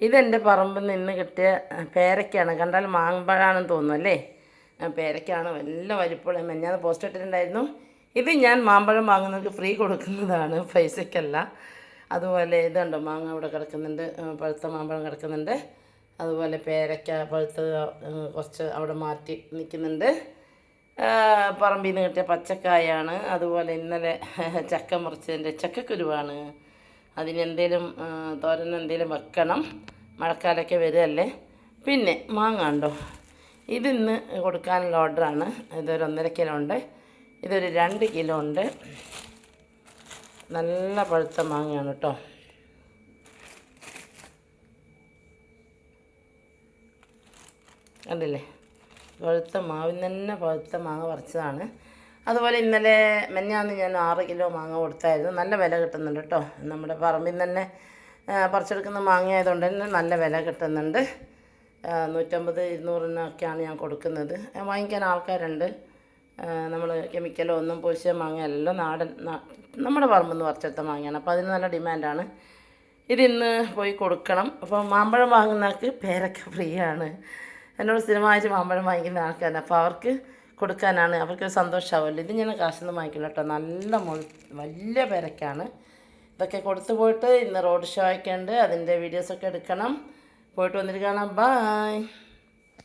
ഇതെൻ്റെ പറമ്പിൽ നിന്ന് കിട്ടിയ പേരയ്ക്കാണ്. കണ്ടാൽ മാമ്പഴമാണെന്ന് തോന്നുന്നു അല്ലേ? പേരയ്ക്കാണ്, നല്ല വലിപ്പമുള്ള. മെഞ്ഞാന്ന് പോസ്റ്റ് ഇട്ടിട്ടുണ്ടായിരുന്നു. ഇത് ഞാൻ മാമ്പഴം വാങ്ങുന്നവർക്ക് ഫ്രീ കൊടുക്കുന്നതാണ്, പൈസയ്ക്കല്ല. അതുപോലെ ഇതുണ്ടോ, മാങ്ങ ഇവിടെ കിടക്കുന്നുണ്ട്, പഴുത്ത മാമ്പഴം കിടക്കുന്നുണ്ട്. അതുപോലെ പേരയ്ക്ക പഴുത്ത് കുറച്ച് അവിടെ മാറ്റി നിൽക്കുന്നുണ്ട്. പറമ്പിൽ നിന്ന് കിട്ടിയ പച്ചക്കായാണ്. അതുപോലെ ഇന്നലെ ചക്ക മുറിച്ചതിൻ്റെ ചക്കക്കുരുവാണ്. അതിനെന്തേലും തോരൻ എന്തേലും വെക്കണം, മഴക്കാലമൊക്കെ വരുമല്ലേ. പിന്നെ മാങ്ങ ഉണ്ടോ, ഇതിന്ന് കൊടുക്കാനുള്ള ഓർഡറാണ്. ഇതൊരു 1.5 കിലോ ഉണ്ട്, ഇതൊരു 2 കിലോ ഉണ്ട്. നല്ല പഴുത്ത മാങ്ങയാണ് കേട്ടോ. കണ്ടില്ലേ, പഴുത്ത മാവിൽ തന്നെ പഴുത്ത മാങ്ങ പറിച്ചതാണ്. അതുപോലെ ഇന്നലെ മെഞ്ഞാന്ന് ഞാൻ 6 കിലോ മാങ്ങ കൊടുത്തായിരുന്നു. നല്ല വില കിട്ടുന്നുണ്ട് കേട്ടോ. നമ്മുടെ പറമ്പിൽ തന്നെ പറിച്ചെടുക്കുന്ന മാങ്ങ ആയതുകൊണ്ട് തന്നെ നല്ല വില കിട്ടുന്നുണ്ട്. 150-200 ഞാൻ കൊടുക്കുന്നത്. വാങ്ങിക്കാൻ ആൾക്കാരുണ്ട്. നമ്മൾ കെമിക്കലോ ഒന്നും പൂശിയ മാങ്ങയല്ല, നാടൻ നമ്മുടെ പറമ്പിൽ നിന്ന് പറിച്ചെടുത്ത മാങ്ങയാണ്. അപ്പോൾ അതിന് നല്ല ഡിമാൻഡാണ്. ഇതിന്ന് പോയി കൊടുക്കണം. അപ്പോൾ മാമ്പഴം വാങ്ങുന്നവർക്ക് പേരക്ക ഫ്രീ ആണ്. എന്നോട് സ്ഥിരമായിട്ട് മാമ്പഴം വാങ്ങിക്കുന്ന ആൾക്കാരാണ്. അപ്പോൾ അവർക്ക് കൊടുക്കാനാണ്, അവർക്കൊരു സന്തോഷമാവുമല്ലോ. ഇത് ഞാൻ കാശൊന്നും വാങ്ങിക്കില്ല കേട്ടോ. നല്ല വലിയ പേരയ്ക്കാണ്. ഇതൊക്കെ കൊടുത്തു പോയിട്ട് ഇന്ന് റോഡ് ഷോ ഒക്കെ ഉണ്ട്, അതിൻ്റെ വീഡിയോസൊക്കെ എടുക്കണം. പോയിട്ട് വന്നിട്ട് കാണാം. ബായ്.